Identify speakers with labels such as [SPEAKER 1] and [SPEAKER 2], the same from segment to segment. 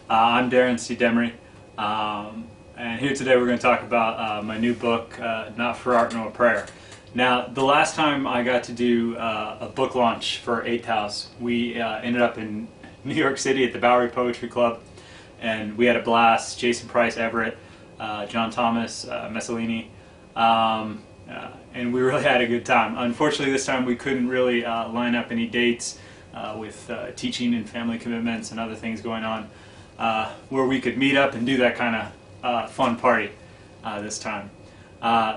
[SPEAKER 1] I'm Darren C. Demaree, and here today we're going to talk about my new book, Not for Art Nor Prayer. Now, the last time I got to do a book launch for Eighth House, we ended up in New York City at the Bowery Poetry Club, and we had a blast. Jason Price Everett, John Thomas, Messalini, and we really had a good time. Unfortunately, this time we couldn't really line up any dates with teaching and family commitments and other things going on, where we could meet up and do that kind of fun party this time.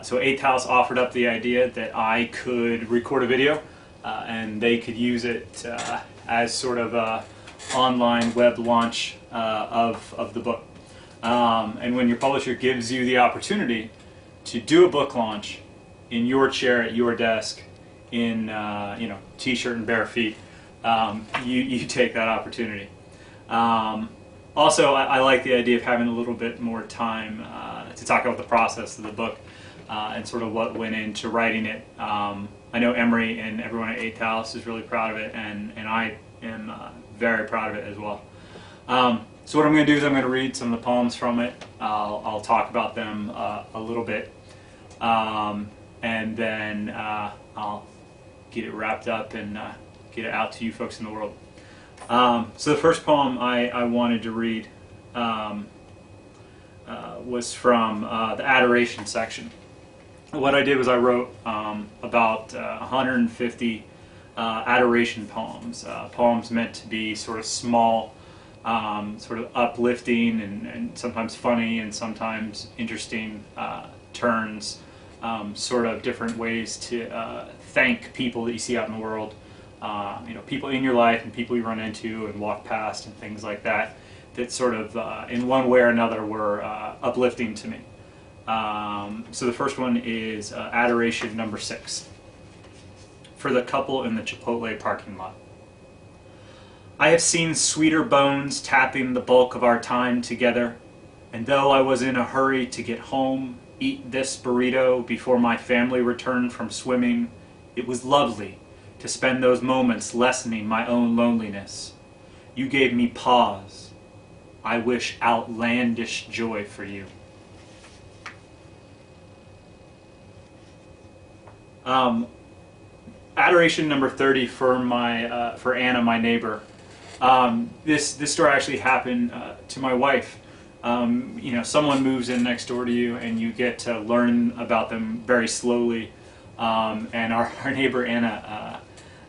[SPEAKER 1] So Eighth House offered up the idea that I could record a video and they could use it as sort of a online web launch of the book. And when your publisher gives you the opportunity to do a book launch in your chair at your desk in t-shirt and bare feet, you take that opportunity. Also, I like the idea of having a little bit more time to talk about the process of the book and sort of what went into writing it. I know Emery and everyone at Eighth House is really proud of it, and I am very proud of it as well. So what I'm going to do is I'm going to read some of the poems from it. I'll talk about them a little bit, and then I'll get it wrapped up and get it out to you folks in the world. So the first poem I wanted to read was from the adoration section. What I did was I wrote about 150 adoration poems, poems meant to be sort of small, sort of uplifting and sometimes funny and sometimes interesting turns, sort of different ways to thank people that you see out in the world. People in your life and people you run into and walk past and things like that, that sort of, in one way or another, were uplifting to me. So the first one is Adoration number 6, for the couple in the Chipotle parking lot. I have seen sweeter bones tapping the bulk of our time together, and though I was in a hurry to get home, eat this burrito before my family returned from swimming, it was lovely to spend those moments lessening my own loneliness. You gave me pause. I wish outlandish joy for you. Adoration number 30 for Anna, my neighbor. This story actually happened to my wife. Someone moves in next door to you, and you get to learn about them very slowly. And our neighbor Anna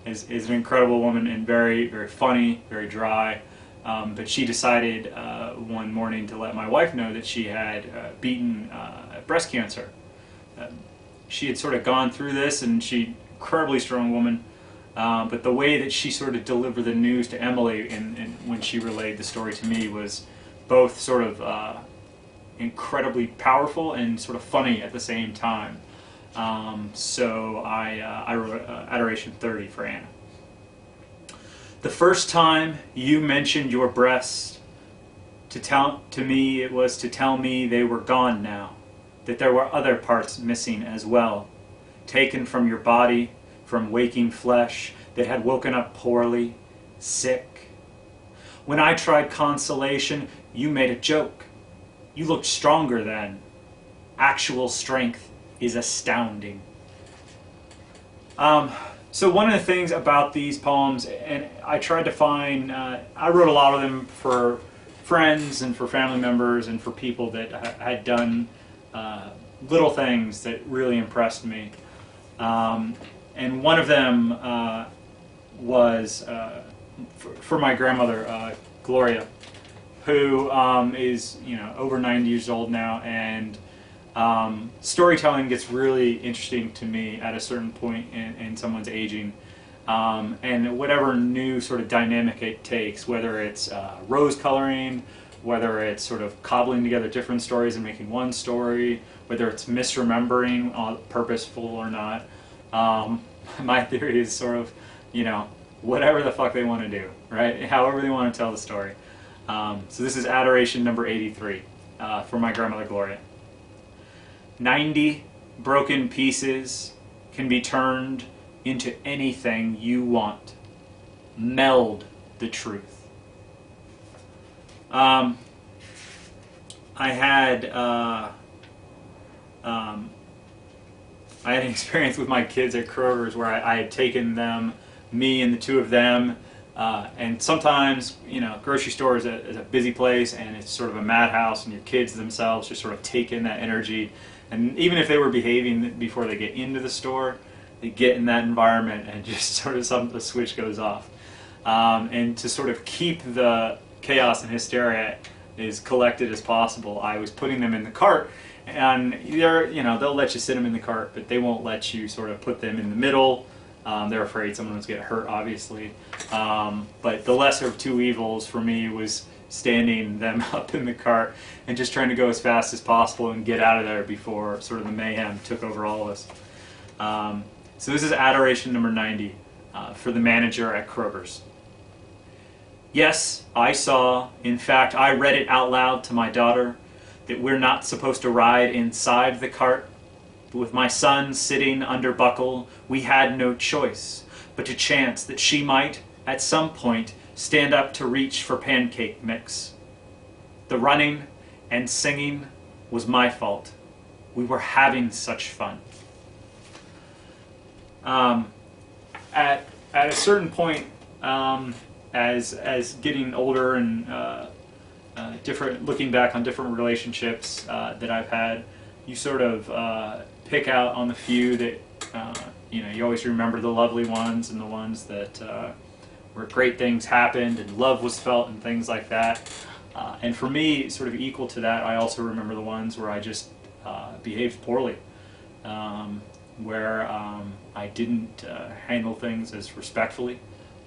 [SPEAKER 1] is an incredible woman and very, very funny, very dry. But she decided one morning to let my wife know that she had beaten breast cancer. She had sort of gone through this, and she's an incredibly strong woman. But the way that she sort of delivered the news to Emily and when she relayed the story to me was both sort of incredibly powerful and sort of funny at the same time. So I wrote Adoration 30 for Anna. The first time you mentioned your breast, to me it was to tell me they were gone now, that there were other parts missing as well, taken from your body, from waking flesh that had woken up poorly, sick. When I tried consolation, you made a joke. You looked stronger then. Actual strength is astounding. So one of the things about these poems, and I tried to find, I wrote a lot of them for friends and for family members and for people that had done little things that really impressed me. And one of them was for my grandmother, Gloria, who is over 90 years old now, and storytelling gets really interesting to me at a certain point in someone's aging, and whatever new sort of dynamic it takes, whether it's rose coloring, whether it's sort of cobbling together different stories and making one story, whether it's misremembering, purposeful or not. My theory is sort of, whatever the fuck they want to do, right? However they want to tell the story. So this is Adoration number 83 for my grandmother Gloria. 90 broken pieces can be turned into anything you want. Meld the truth. Um, I had I had an experience with my kids at Kroger's where I had taken them, me and the two of them, and sometimes, you know, grocery store is a busy place and it's sort of a madhouse, and your kids themselves just sort of take in that energy. And even if they were behaving before they get into the store, they get in that environment and just sort of the switch goes off. And to sort of keep the chaos and hysteria as collected as possible, I was putting them in the cart. And they'll let you sit them in the cart, but they won't let you sort of put them in the middle. They're afraid someone was going to get hurt, obviously. But the lesser of two evils for me was standing them up in the cart and just trying to go as fast as possible and get out of there before sort of the mayhem took over all of us. So this is adoration number 90 for the manager at Kroger's. Yes, I saw, in fact, I read it out loud to my daughter, that we're not supposed to ride inside the cart. But with my son sitting under buckle, we had no choice but to chance that she might, at some point, stand up to reach for pancake mix. The running and singing was my fault. We were having such fun. At a certain point, as getting older and looking back on different relationships that I've had, you sort of pick out on the few that you always remember the lovely ones and the ones that where great things happened and love was felt and things like that. And for me, sort of equal to that, I also remember the ones where I just behaved poorly, where I didn't handle things as respectfully,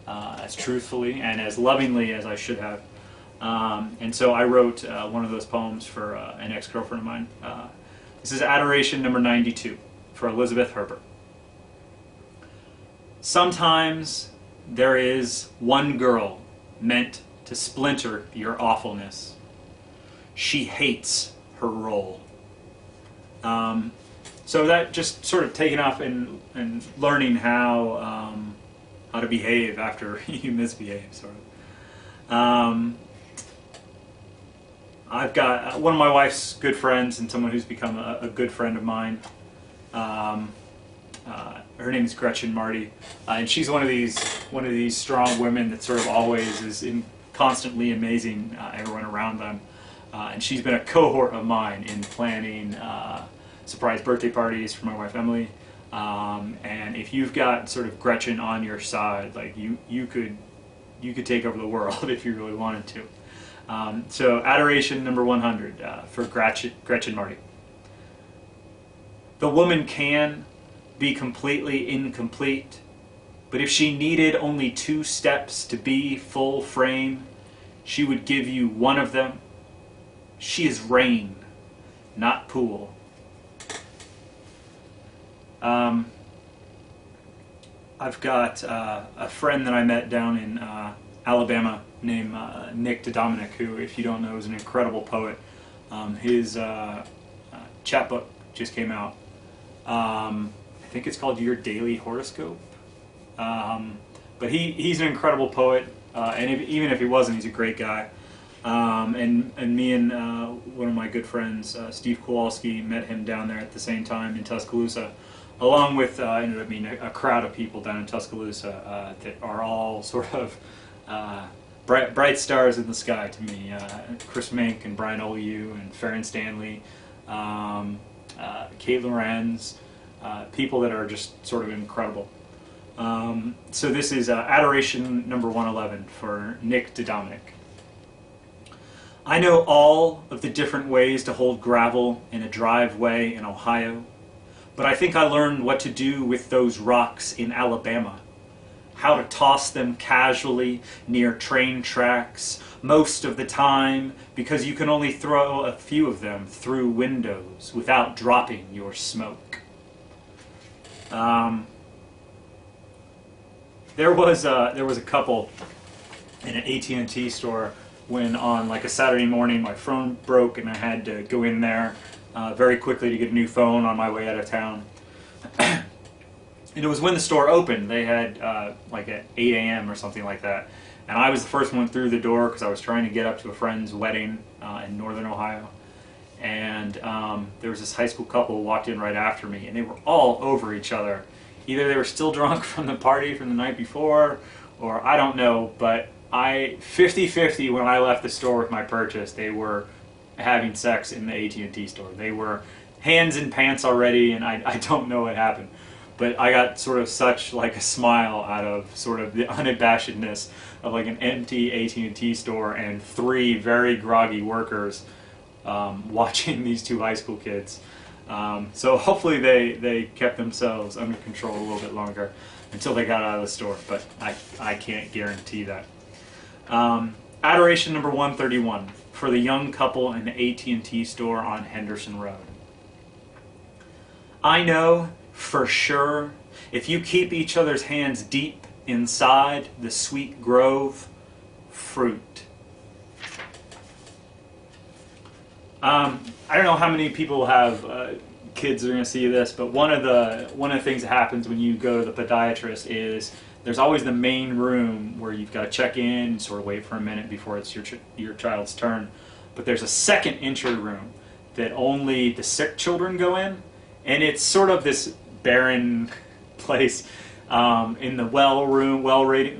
[SPEAKER 1] as truthfully, and as lovingly as I should have. And so I wrote one of those poems for an ex-girlfriend of mine. This is adoration number 92 for Elizabeth Herbert. Sometimes there is one girl meant to splinter your awfulness. She hates her role. So that just sort of taking off and learning how to behave after you misbehave, sort of. I've got one of my wife's good friends and someone who's become a good friend of mine. Her name is Gretchen Marty, and she's one of these strong women that sort of always is constantly amazing everyone around them. And she's been a cohort of mine in planning surprise birthday parties for my wife Emily. And if you've got sort of Gretchen on your side, like you could take over the world if you really wanted to. So adoration number 100 for Gretchen Marty. The woman can be completely incomplete, but if she needed only 2 steps to be full frame, she would give you one of them. She is rain, not pool. I've got a friend that I met down in Alabama named Nick Demaree, who, if you don't know, is an incredible poet. His chapbook just came out. I think it's called Your Daily Horoscope. But he's an incredible poet, and even if he wasn't, he's a great guy. And me and one of my good friends, Steve Kowalski, met him down there at the same time in Tuscaloosa, along with ended up being a crowd of people down in Tuscaloosa that are all sort of bright stars in the sky to me. Chris Mink and Brian Oliu and Farron Stanley, Kate Lorenz, people that are just sort of incredible. So this is adoration number 111 for Nick Demaree. I know all of the different ways to hold gravel in a driveway in Ohio, but I think I learned what to do with those rocks in Alabama. How to toss them casually near train tracks most of the time, because you can only throw a few of them through windows without dropping your smoke. There was a couple in an AT&T store when on like a Saturday morning my phone broke and I had to go in there very quickly to get a new phone on my way out of town. And it was when the store opened. They had like at 8 a.m. or something like that. And I was the first one through the door because I was trying to get up to a friend's wedding in northern Ohio. And there was this high school couple who walked in right after me, and they were all over each other. Either they were still drunk from the party from the night before, or I don't know, but 50-50 when I left the store with my purchase, they were having sex in the AT&T store. They were hands in pants already, and I don't know what happened. But I got sort of such like a smile out of sort of the unabashedness of like an empty AT&T store and 3 very groggy workers watching these 2 high school kids. So hopefully they kept themselves under control a little bit longer until they got out of the store, but I can't guarantee that. Adoration number 131 for the young couple in the AT&T store on Henderson Road. I know for sure if you keep each other's hands deep inside the sweet grove fruit. I don't know how many people have kids that are going to see this, but one of the things that happens when you go to the podiatrist is there's always the main room where you've got to check in, sort of wait for a minute before it's your child's turn. But there's a second entry room that only the sick children go in, and it's sort of this barren place. In the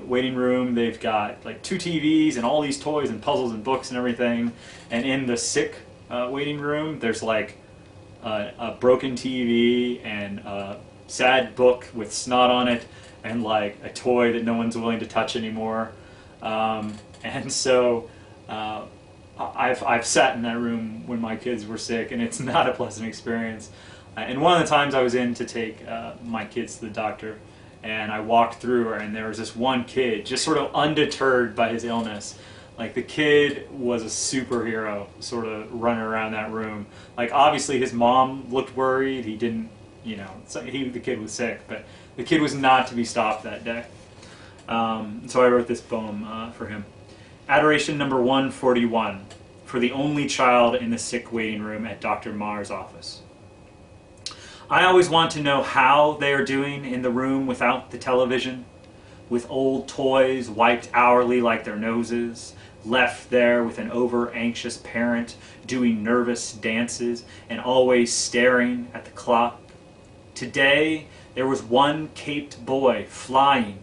[SPEAKER 1] waiting room, they've got like 2 TVs and all these toys and puzzles and books and everything. And in the sick waiting room, there's like a broken TV and a sad book with snot on it, and like a toy that no one's willing to touch anymore. And so I've sat in that room when my kids were sick, and it's not a pleasant experience. And one of the times I was in to take my kids to the doctor, and I walked through, and there was this one kid just sort of undeterred by his illness. Like the kid was a superhero, sort of running around that room. Like obviously his mom looked worried. He didn't, the kid was sick, but the kid was not to be stopped that day. So I wrote this poem for him. Adoration number 141 for the only child in the sick waiting room at Dr. Marr's office. I always want to know how they are doing in the room without the television, with old toys wiped hourly like their noses, left there with an over-anxious parent doing nervous dances and always staring at the clock. Today, there was one caped boy flying,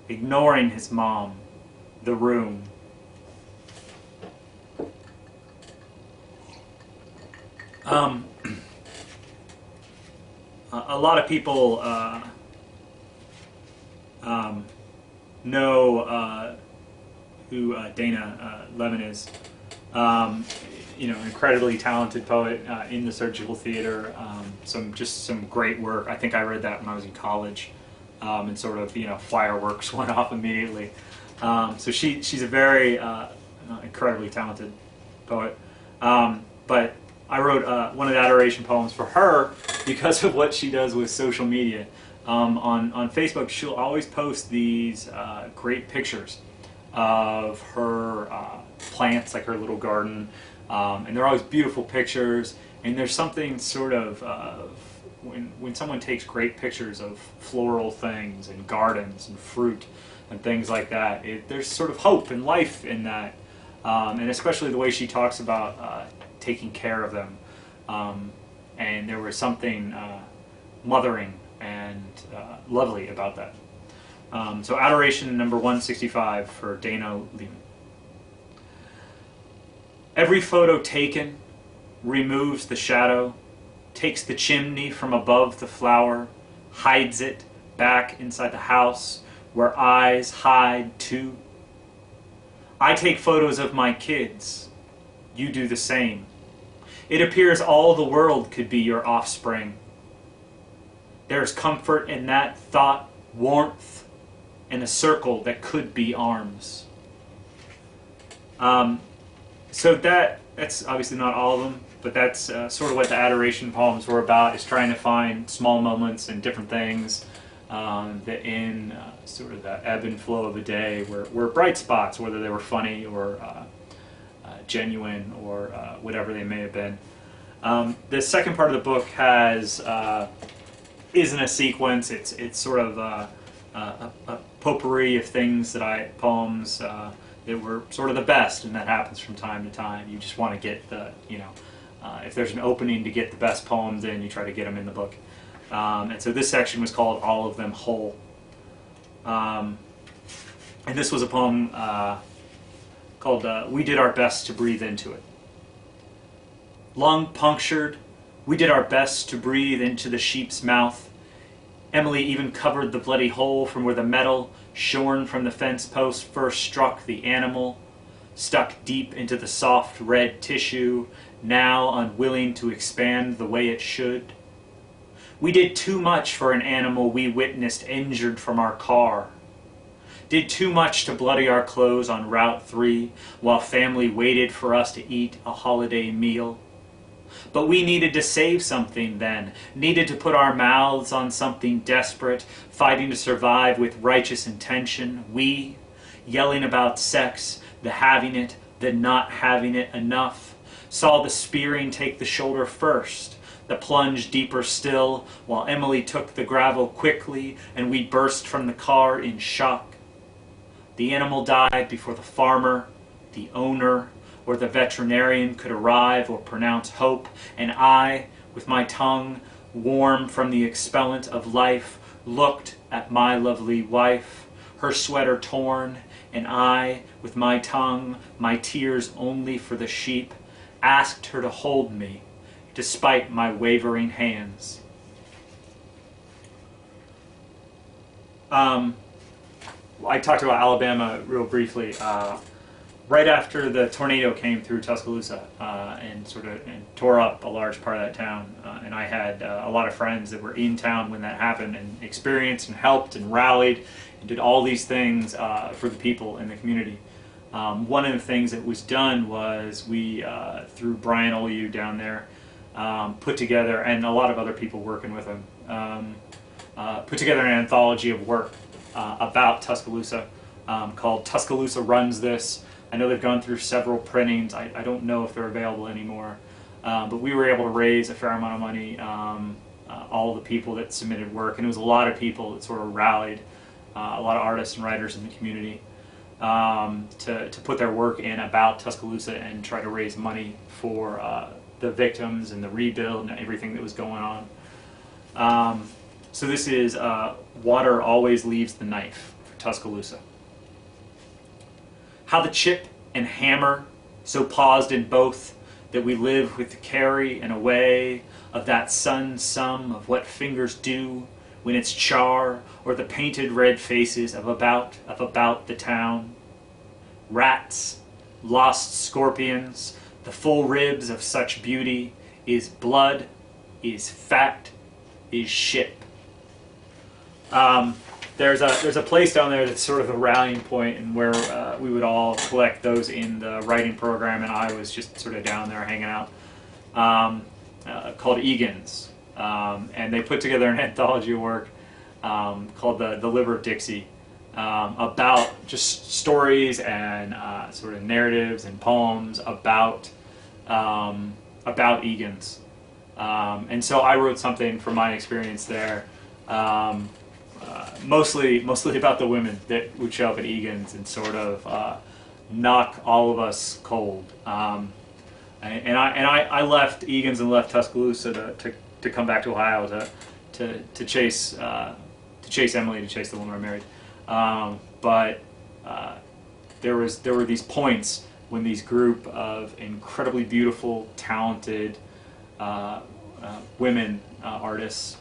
[SPEAKER 1] ignoring his mom, the room. A lot of people know who Dana Levin is. Incredibly talented poet in the surgical theater. Some great work. I think I read that when I was in college, and sort of fireworks went off immediately. So she's a very incredibly talented poet. But I wrote one of the adoration poems for her because of what she does with social media. On Facebook, she'll always post these great pictures of her plants, like her little garden, and they're always beautiful pictures. And there's something sort of when someone takes great pictures of floral things and gardens and fruit and things like that, there's sort of hope and life in that, and especially the way she talks about taking care of them. And there was something mothering and lovely about that. So adoration number 165 for Dana Lehman. Every photo taken removes the shadow, takes the chimney from above the flower, hides it back inside the house where eyes hide too. I take photos of my kids. You do the same. It appears all the world could be your offspring. There's comfort in that thought, warmth, and a circle that could be arms. So that's obviously not all of them, but that's sort of what the adoration poems were about, is trying to find small moments and different things that in sort of the ebb and flow of the day were bright spots, whether they were funny or genuine or whatever they may have been. The second part of the book isn't a sequence. It's sort of a potpourri of things poems that were sort of the best, and that happens from time to time. You just want to get if there's an opening to get the best poems in, you try to get them in the book. And so this section was called All of Them Whole. And this was a poem called We Did Our Best to Breathe Into It. Lung punctured, we did our best to breathe into the sheep's mouth. Emily even covered the bloody hole from where the metal, shorn from the fence post, first struck the animal, stuck deep into the soft red tissue, now unwilling to expand the way it should. We did too much for an animal we witnessed injured from our car. Did too much to bloody our clothes on Route 3 while family waited for us to eat a holiday meal. But we needed to save something then, needed to put our mouths on something desperate, fighting to survive with righteous intention. We, yelling about sex, the having it, the not having it enough, saw the spearing take the shoulder first, the plunge deeper still, while Emily took the gravel quickly and we burst from the car in shock. The animal died before the farmer, the owner, or the veterinarian could arrive or pronounce hope, and I, with my tongue warm from the expellant of life, looked at my lovely wife, her sweater torn, and I, with my tongue, my tears only for the sheep, asked her to hold me, despite my wavering hands. I talked about Alabama real briefly. Right after the tornado came through Tuscaloosa and tore up a large part of that town, and I had a lot of friends that were in town when that happened and experienced and helped and rallied and did all these things for the people in the community. One of the things that was done was we, through Brian Oliu down there, put together, and a lot of other people working with him, put together an anthology of work about Tuscaloosa called Tuscaloosa Runs This. I know they've gone through several printings. I don't know if they're available anymore. But we were able to raise a fair amount of money, all the people that submitted work, and it was a lot of people that sort of rallied, a lot of artists and writers in the community, to put their work in about Tuscaloosa and try to raise money for the victims and the rebuild and everything that was going on. So this is Water Always Leaves the Knife for Tuscaloosa. How the chip and hammer so paused in both that we live with the carry and away of that sun sum of what fingers do when it's char or the painted red faces of about the town. Rats, lost scorpions, the full ribs of such beauty is blood, is fat, is ship. There's a place down there that's sort of a rallying point, and where we would all collect those in the writing program, and I was just sort of down there hanging out, called Egan's, and they put together an anthology of work called the Liver of Dixie, about just stories and sort of narratives and poems about Egan's, and so I wrote something from my experience there. Mostly about the women that would show up at Egan's and sort of knock all of us cold. And I left Egan's and left Tuscaloosa to come back to Ohio to chase Emily, to chase the woman I married. But there were these points when these group of incredibly beautiful, talented women artists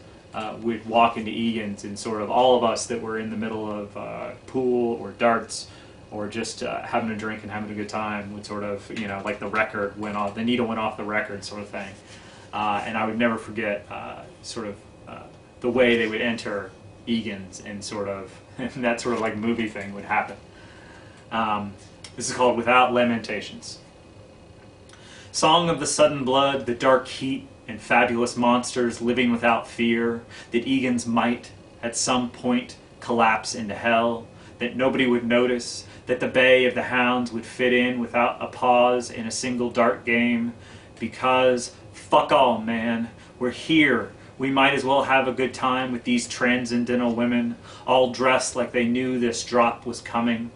[SPEAKER 1] would walk into Egan's, and sort of all of us that were in the middle of pool or darts or just having a drink and having a good time would sort of, like the record went off, the needle went off the record sort of thing. And I would never forget the way they would enter Egan's and and that sort of like movie thing would happen. This is called Without Lamentations. Song of the sudden blood, the dark heat, and fabulous monsters living without fear, that Egan's might at some point collapse into hell, that nobody would notice, that the bay of the hounds would fit in without a pause in a single dart game, because fuck all, man, we're here, We might as well have a good time with these transcendental women, all dressed like they knew this drop was coming.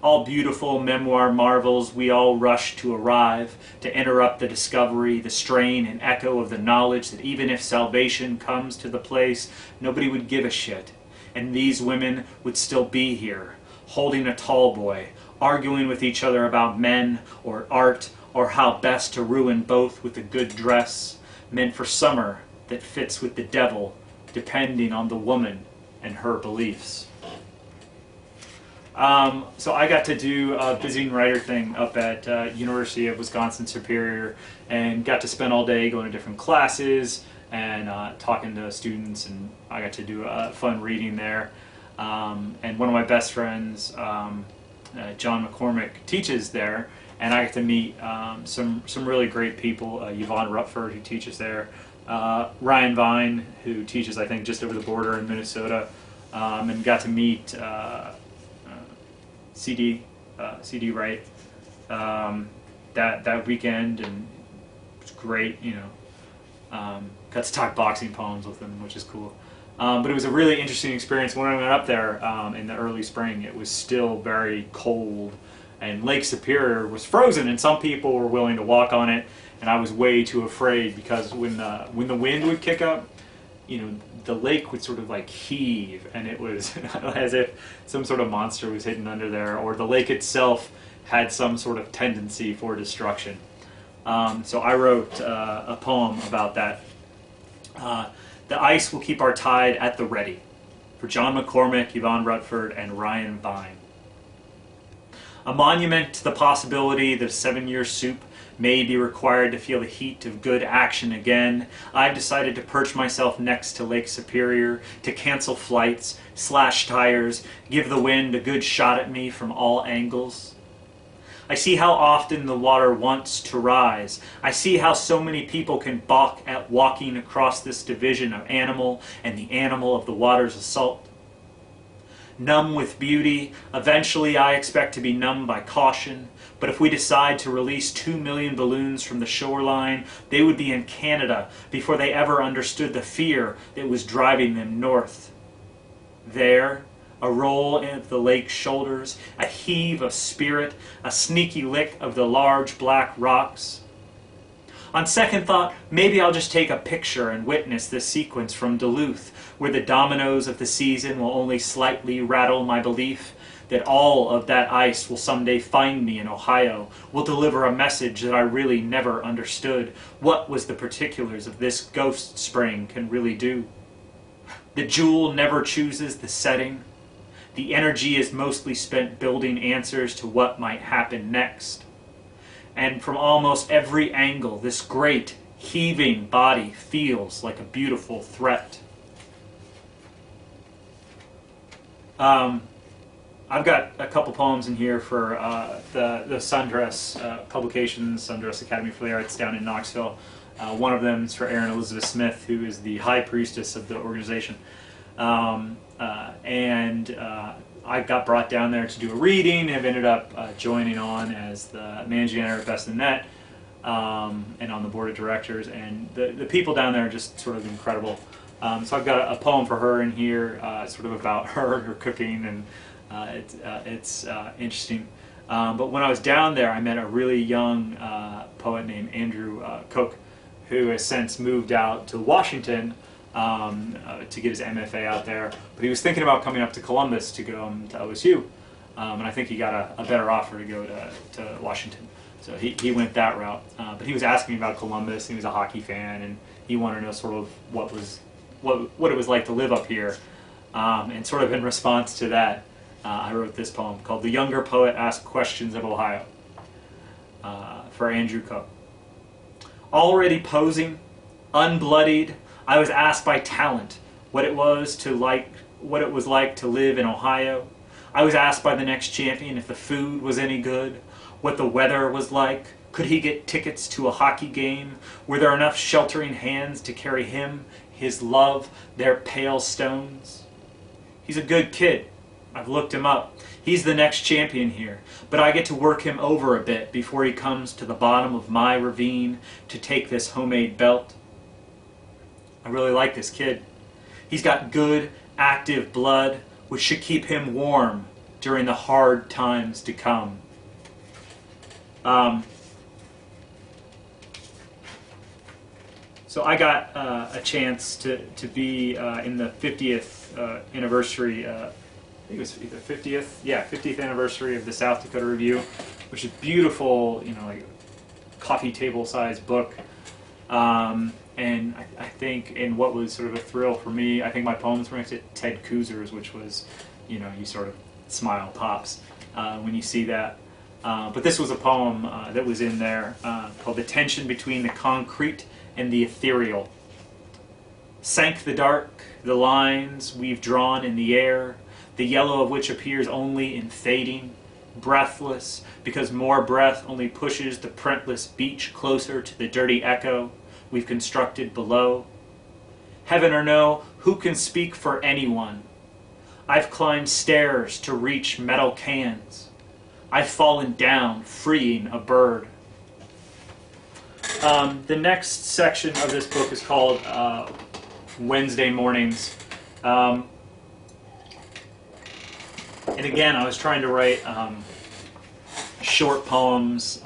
[SPEAKER 1] All beautiful memoir marvels, we all rush to arrive, to interrupt the discovery, the strain and echo of the knowledge that even if salvation comes to the place, nobody would give a shit. And these women would still be here, holding a tall boy, arguing with each other about men or art or how best to ruin both with a good dress, meant for summer that fits with the devil, depending on the woman and her beliefs. So I got to do a visiting writer thing up at University of Wisconsin-Superior, and got to spend all day going to different classes and talking to students, and I got to do a fun reading there. And one of my best friends, John McCormick, teaches there, and I got to meet some really great people. Yvonne Rutford, who teaches there, Ryan Vine, who teaches, I think, just over the border in Minnesota, and got to meet CD Wright that weekend, and it was great. Got to talk boxing poems with him, which is cool. But it was a really interesting experience. When I went up there in the early spring, it was still very cold, and Lake Superior was frozen, and some people were willing to walk on it, and I was way too afraid, because when the wind would kick up, the lake would sort of like heave, and it was as if some sort of monster was hidden under there, or the lake itself had some sort of tendency for destruction. So I wrote a poem about that. The ice will keep our tide at the ready. For John McCormick, Yvonne Rutford, and Ryan Vine. A monument to the possibility that a 7-year soup may be required to feel the heat of good action again, I've decided to perch myself next to Lake Superior, to cancel flights, slash tires, give the wind a good shot at me from all angles. I see how often the water wants to rise. I see how so many people can balk at walking across this division of animal and the animal of the water's assault. Numb with beauty, eventually I expect to be numb by caution, but if we decide to release 2 million balloons from the shoreline, they would be in Canada before they ever understood the fear that was driving them north. There, a roll of the lake's shoulders, a heave of spirit, a sneaky lick of the large black rocks. On second thought, maybe I'll just take a picture and witness this sequence from Duluth, where the dominoes of the season will only slightly rattle my belief that all of that ice will someday find me in Ohio, will deliver a message that I really never understood. What was the particulars of this ghost spring can really do? The jewel never chooses the setting. The energy is mostly spent building answers to what might happen next. And from almost every angle, this great, heaving body feels like a beautiful threat. I've got a couple poems in here for the Sundress publications, Sundress Academy for the Arts down in Knoxville. One of them is for Erin Elizabeth Smith, who is the high priestess of the organization. I got brought down there to do a reading, have ended up joining on as the managing editor at Best in Net, and on the board of directors, and the people down there are just sort of incredible. So I've got a poem for her in here, sort of about her cooking, and it's interesting. But when I was down there, I met a really young poet named Andrew Koch, who has since moved out to Washington to get his MFA out there. But he was thinking about coming up to Columbus to go to OSU, and I think he got a better offer to go to Washington. So he went that route. But he was asking me about Columbus. He was a hockey fan, and he wanted to know sort of what it was like to live up here. And sort of in response to that, I wrote this poem called "The Younger Poet Asks Questions of Ohio" for Andrew Koch. Already posing, unbloodied, I was asked by talent what it was like to live in Ohio. I was asked by the next champion if the food was any good, what the weather was like, could he get tickets to a hockey game, were there enough sheltering hands to carry him, his love, their pale stones. He's a good kid. I've looked him up. He's the next champion here, but I get to work him over a bit before he comes to the bottom of my ravine to take this homemade belt. I really like this kid. He's got good, active blood, which should keep him warm during the hard times to come. So I got a chance to be in the 50th anniversary, I think it was either 50th anniversary of the South Dakota Review, which is beautiful, like coffee table sized book. And I think, in what was sort of a thrill for me, I think my poems were next to Ted Koozer's, which was, you sort of smile pops when you see that. But this was a poem that was in there called "The Tension Between the Concrete and the Ethereal. Sank the dark, the lines we've drawn in the air, the yellow of which appears only in fading, breathless, because more breath only pushes the printless beach closer to the dirty echo we've constructed below. Heaven or no, who can speak for anyone? I've climbed stairs to reach metal cans. I've fallen down, freeing a bird." The next section of this book is called Wednesday Mornings. And again, I was trying to write short poems,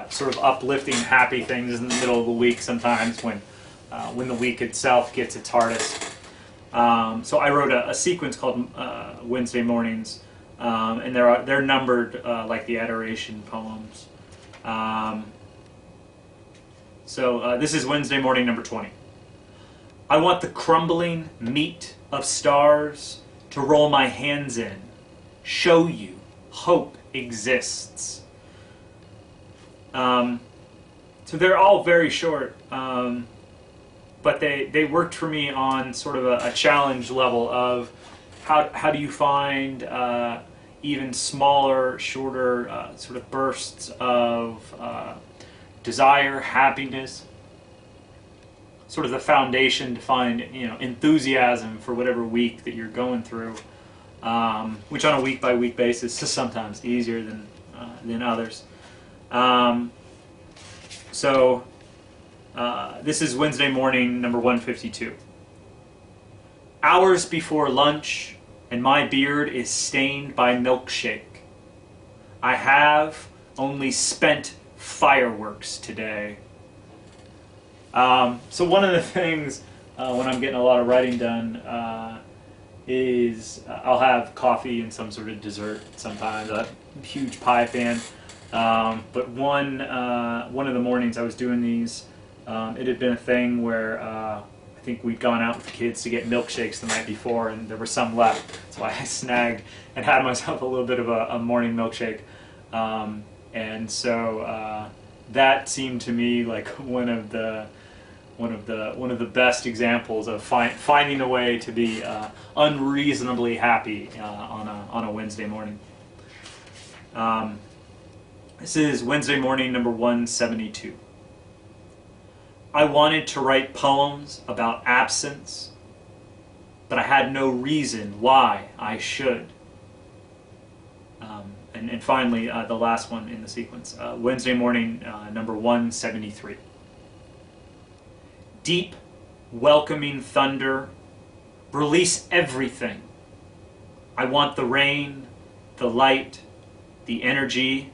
[SPEAKER 1] sort of uplifting, happy things in the middle of the week sometimes when the week itself gets its hardest. So I wrote a sequence called Wednesday Mornings, and they're numbered like the adoration poems. So this is Wednesday morning number 20. I want the crumbling meat of stars to roll my hands in, show you hope exists. So they're all very short, but they worked for me on sort of a challenge level of how do you find even smaller, shorter sort of bursts of desire, happiness, sort of the foundation to find enthusiasm for whatever week that you're going through, which on a week by week basis is sometimes easier than others. So this is Wednesday morning number 152. Hours before lunch, and my beard is stained by milkshake. I have only spent fireworks today. So one of the things when I'm getting a lot of writing done is I'll have coffee and some sort of dessert sometimes. I'm a huge pie fan. But one of the mornings I was doing these, it had been a thing where I think we'd gone out with the kids to get milkshakes the night before, and there were some left. So I snagged and had myself a little bit of a morning milkshake. And so that seemed to me like one of the best examples of finding a way to be unreasonably happy on a Wednesday morning. This is Wednesday morning number 172. I wanted to write poems about absence, but I had no reason why I should. And finally, the last one in the sequence, Wednesday morning number 173. Deep, welcoming thunder, release everything. I want the rain, the light, the energy,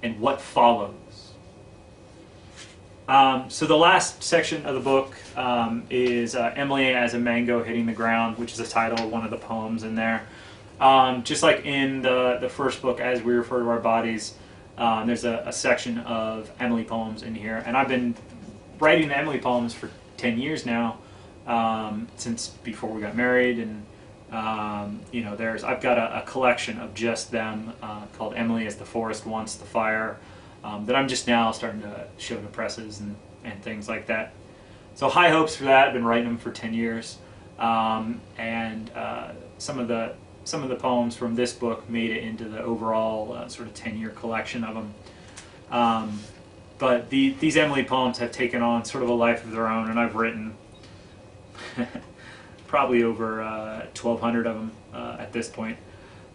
[SPEAKER 1] and what follows. So the last section of the book is Emily as a Mango Hitting the Ground, which is the title of one of the poems in there. Just like in the first book, As We Refer to Our Bodies, there's a section of Emily poems in here. And I've been writing the Emily poems for 10 years now, since before we got married. And I've got a collection of just them called Emily as the Forest Wants the Fire, that I'm just now starting to show to presses and things like that. So high hopes for that. I've been writing them for 10 years. And some of the poems from this book made it into the overall sort of 10-year collection of them. But these Emily poems have taken on sort of a life of their own, and I've written probably over 1,200 of them at this point.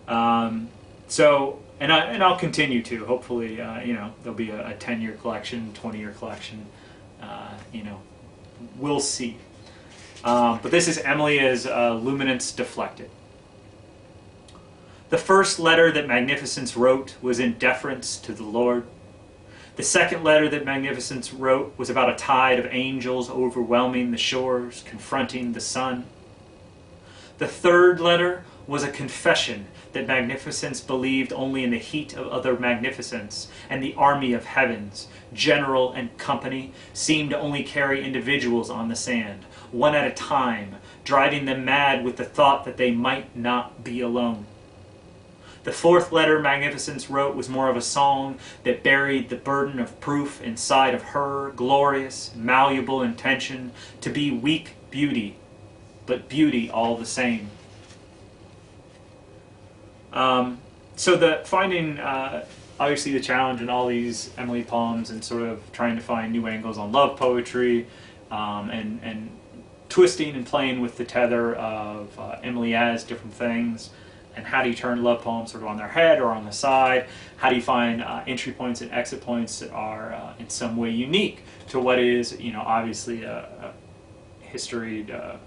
[SPEAKER 1] And I'll continue to. Hopefully, there'll be a 10-year collection, 20-year collection. We'll see. But this is Emily as Luminance Deflected. The first letter that Magnificence wrote was in deference to the Lord. The second letter that Magnificence wrote was about a tide of angels overwhelming the shores, confronting the sun. The third letter was a confession that Magnificence believed only in the heat of other magnificence, and the army of heavens, general and company, seemed to only carry individuals on the sand, one at a time, driving them mad with the thought that they might not be alone. The fourth letter Magnificence wrote was more of a song that buried the burden of proof inside of her glorious, malleable intention to be weak beauty, but beauty all the same. So the finding, obviously the challenge in all these Emily poems and sort of trying to find new angles on love poetry, and twisting and playing with the tether of Emily as different things. And how do you turn love poems sort of on their head or on the side? How do you find entry points and exit points that are in some way unique to what is, obviously a history, the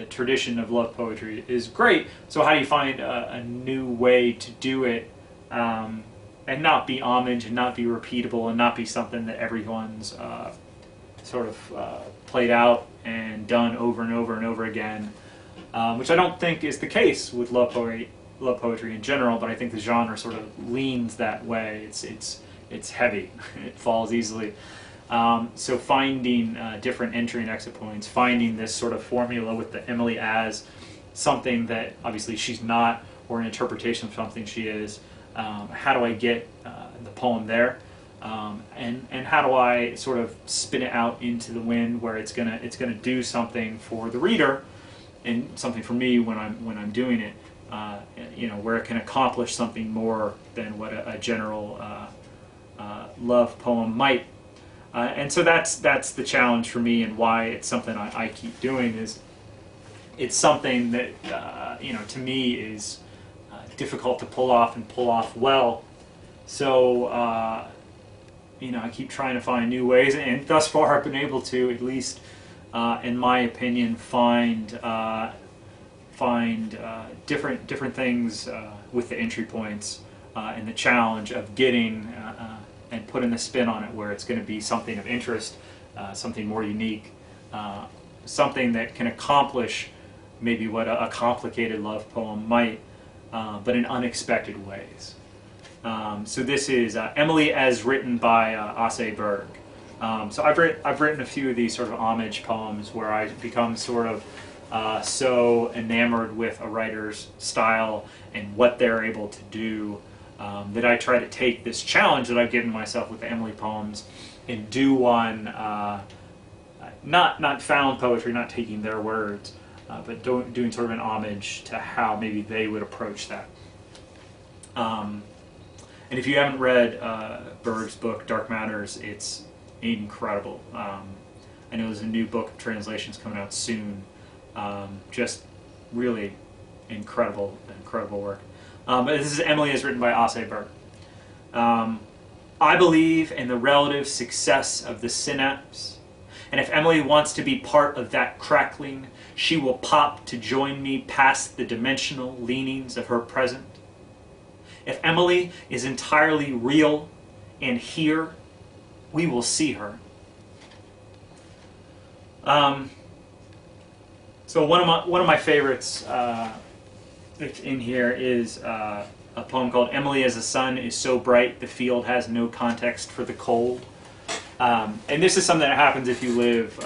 [SPEAKER 1] tradition of love poetry is great. So how do you find a new way to do it and not be homage and not be repeatable and not be something that everyone's sort of played out and done over and over and over again? Which I don't think is the case with love poetry in general, but I think the genre sort of leans that way. It's heavy, it falls easily. So finding different entry and exit points, finding this sort of formula with the Emily as something that obviously she's not, or an interpretation of something she is. How do I get the poem there? And how do I sort of spin it out into the wind where it's gonna do something for the reader, and something for me when I'm doing it, where it can accomplish something more than what a general love poem might. And so that's the challenge for me, and why it's something I keep doing. Is it's something that to me is difficult to pull off and pull off well. So I keep trying to find new ways, and thus far I've been able to, at least in my opinion, find different things with the entry points, and the challenge of getting and putting the spin on it where it's going to be something of interest, something more unique, something that can accomplish maybe what a complicated love poem might, but in unexpected ways. So this is Emily as written by Ase Berg. So I've written a few of these sort of homage poems where I become sort of so enamored with a writer's style and what they're able to do, that I try to take this challenge that I've given myself with the Emily poems and do one, not found poetry, not taking their words, but doing sort of an homage to how maybe they would approach that. And if you haven't read Berg's book, Dark Matters, it's incredible. I know there's a new book of translations coming out soon. Just really incredible work. But this is Emily as written by Ase Berg. I believe in the relative success of the synapse, and if Emily wants to be part of that crackling, she will pop to join me past the dimensional leanings of her present. If Emily is entirely real and here, we will see her. So one of my favorites in here is a poem called "Emily as the Sun is so bright the field has no context for the cold." And this is something that happens if you live,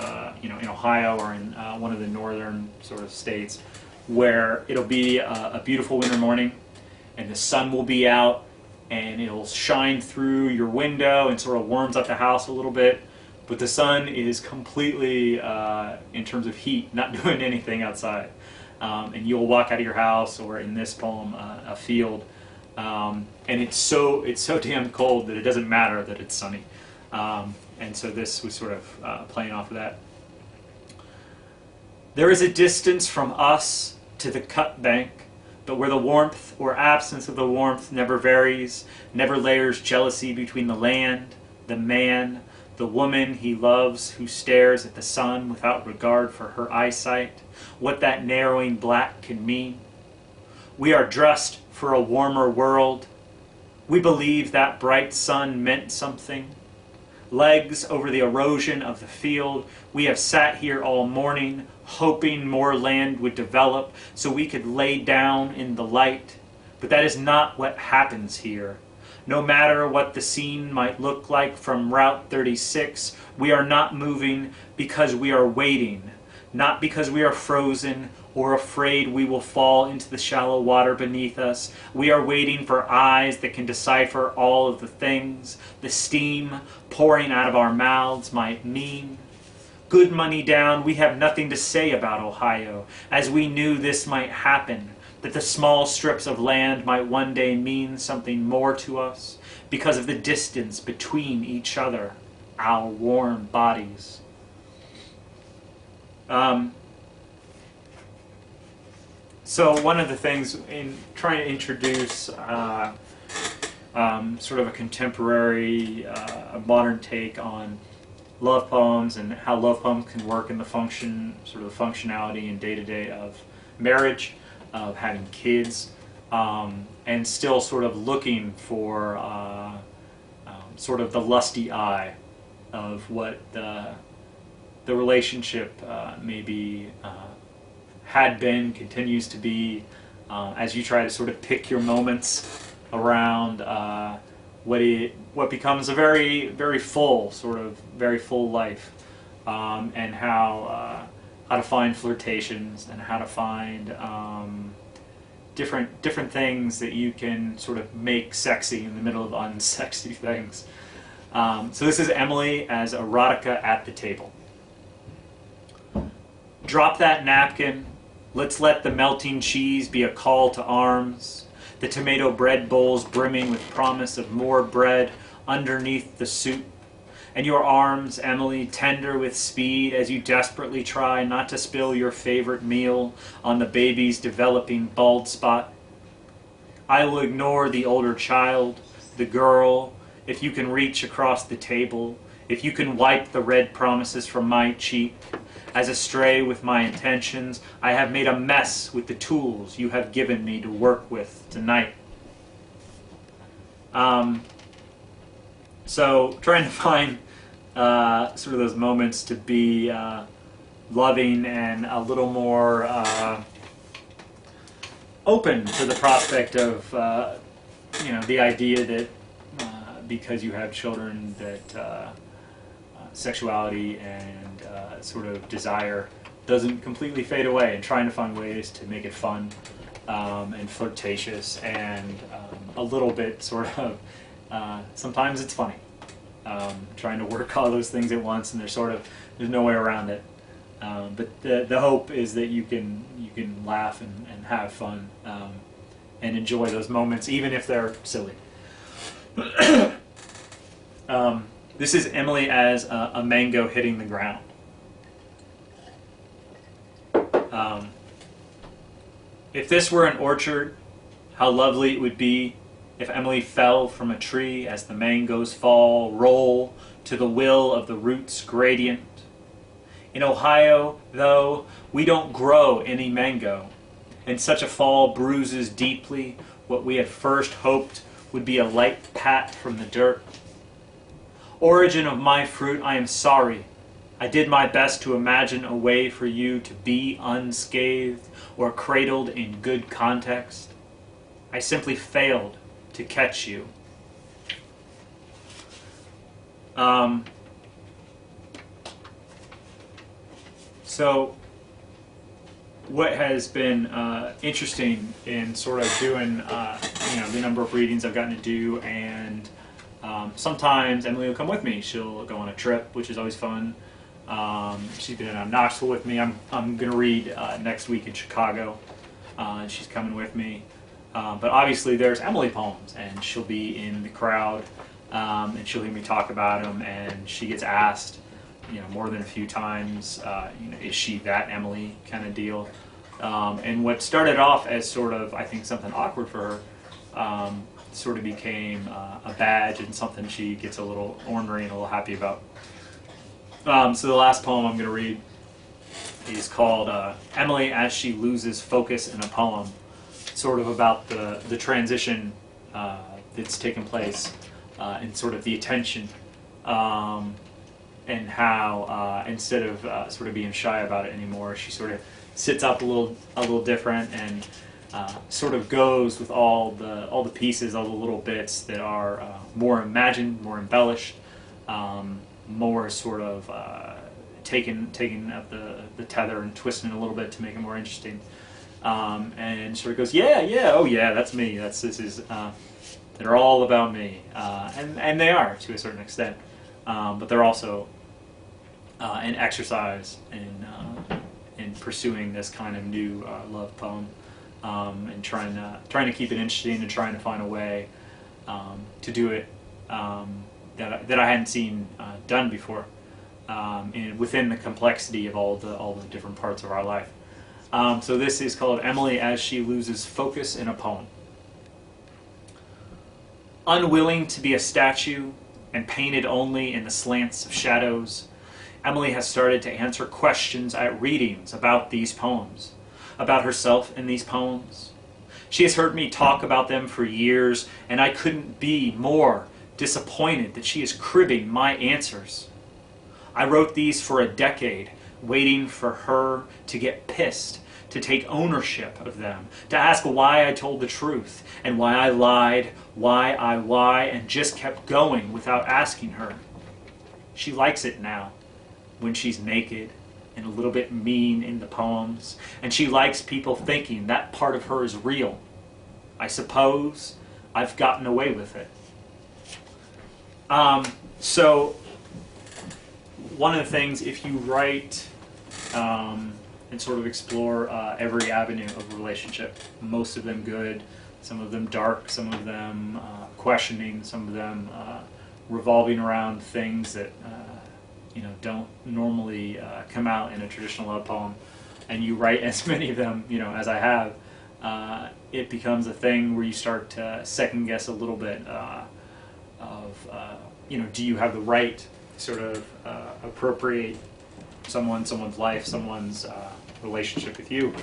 [SPEAKER 1] in Ohio or in one of the northern sort of states, where it'll be a beautiful winter morning, and the sun will be out, and it'll shine through your window and sort of warms up the house a little bit. But the sun is completely, in terms of heat, not doing anything outside. And you'll walk out of your house, or in this poem, a field, and it's so damn cold that it doesn't matter that it's sunny. And so this was sort of playing off of that. There is a distance from us to the cut bank, but where the warmth or absence of the warmth never varies, never layers jealousy between the land, the man, the woman he loves who stares at the sun without regard for her eyesight, what that narrowing black can mean. We are dressed for a warmer world. We believe that bright sun meant something. Legs over the erosion of the field, we have sat here all morning, hoping more land would develop so we could lay down in the light. But that is not what happens here. No matter what the scene might look like from Route 36, we are not moving because we are waiting, not because we are frozen or afraid we will fall into the shallow water beneath us. We are waiting for eyes that can decipher all of the things the steam pouring out of our mouths might mean. Good money down, we have nothing to say about Ohio, as we knew this might happen, that the small strips of land might one day mean something more to us because of the distance between each other, our warm bodies. So one of the things in trying to introduce sort of a contemporary, a modern take on love poems and how love poems can work in the functionality and day-to-day of marriage, of having kids, and still sort of looking for sort of the lusty eye of what the relationship maybe had been, continues to be, as you try to sort of pick your moments around what becomes a very full life, and how to find flirtations and how to find different things that you can sort of make sexy in the middle of unsexy things. So this is Emily as erotica at the table. Drop that napkin. Let's let the melting cheese be a call to arms. The tomato bread bowls brimming with promise of more bread underneath the soup. And your arms, Emily, tender with speed as you desperately try not to spill your favorite meal on the baby's developing bald spot. I will ignore the older child, the girl, if you can reach across the table, if you can wipe the red promises from my cheek. As astray with my intentions, I have made a mess with the tools you have given me to work with tonight. So trying to find sort of those moments to be loving and a little more open to the prospect of the idea that because you have children that sexuality and sort of desire doesn't completely fade away, and trying to find ways to make it fun and flirtatious and a little bit sort of sometimes it's funny, trying to work all those things at once, and there's no way around it, but the hope is that you can laugh and have fun and enjoy those moments even if they're silly. This is Emily as a mango hitting the ground. If this were an orchard, how lovely it would be if Emily fell from a tree as the mangoes roll to the will of the roots gradient. In Ohio, though, we don't grow any mango, and such a fall bruises deeply what we at first hoped would be a light pat from the dirt. Origin of my fruit, I am sorry. I did my best to imagine a way for you to be unscathed or cradled in good context. I simply failed to catch you. So what has been interesting in sort of doing the number of readings I've gotten to do, and sometimes Emily will come with me. She'll go on a trip, which is always fun. She's been in Knoxville with me. I'm going to read next week in Chicago, and she's coming with me. But obviously there's Emily poems, and she'll be in the crowd, and she'll hear me talk about them, and she gets asked, more than a few times, is she that Emily kind of deal? And what started off as sort of, I think, something awkward for her, sort of became a badge and something she gets a little ornery and a little happy about. So the last poem I'm going to read is called Emily as She Loses Focus in a Poem, sort of about the transition that's taken place and sort of the attention and how instead of sort of being shy about it anymore, she sort of sits up a little different and sort of goes with all the pieces, all the little bits that are more imagined, more embellished, more sort of taking up the tether and twisting it a little bit to make it more interesting, and sort of goes, yeah, oh yeah, that's me. This is they're all about me, and they are to a certain extent, but they're also an exercise in pursuing this kind of new love poem, and trying to keep it interesting and trying to find a way to do it that I hadn't seen done before, within the complexity of all the different parts of our life. So this is called Emily as She Loses Focus in a Poem. Unwilling to be a statue and painted only in the slants of shadows, Emily has started to answer questions at readings about these poems, about herself in these poems. She has heard me talk about them for years, and I couldn't be more disappointed that she is cribbing my answers. I wrote these for a decade, waiting for her to get pissed, to take ownership of them, to ask why I told the truth, and why I lied, why, and just kept going without asking her. She likes it now, when she's naked and a little bit mean in the poems, and she likes people thinking that part of her is real. I suppose I've gotten away with it. So one of the things, if you write and sort of explore every avenue of a relationship, most of them good, some of them dark, some of them questioning, some of them revolving around things that don't normally come out in a traditional love poem, and you write as many of them as I have, it becomes a thing where you start to second guess a little bit of do you have the right sort of appropriate someone's life, someone's relationship with you,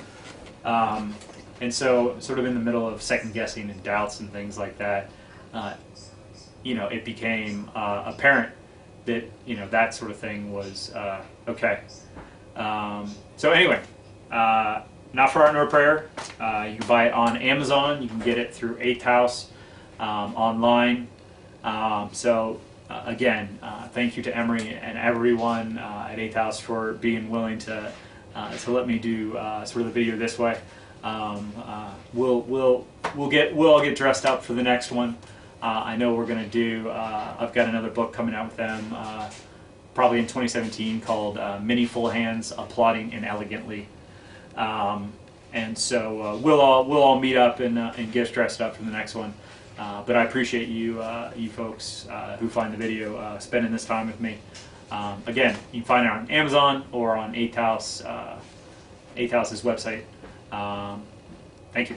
[SPEAKER 1] and so sort of in the middle of second guessing and doubts and things like that, it became apparent that that sort of thing was okay. So anyway, Not for Art Nor Prayer. You can buy it on Amazon. You can get it through 8th House online. Again, thank you to Demaree and everyone at 8th House for being willing to let me do sort of the video this way. We'll all get dressed up for the next one. I know we're going to do, I've got another book coming out with them probably in 2017 called Many Full Hands Applauding Inelegantly. And so we'll all meet up and get dressed up for the next one. But I appreciate you folks who find the video spending this time with me. Again, you can find it on Amazon or on 8th House, 8th House's website. Thank you.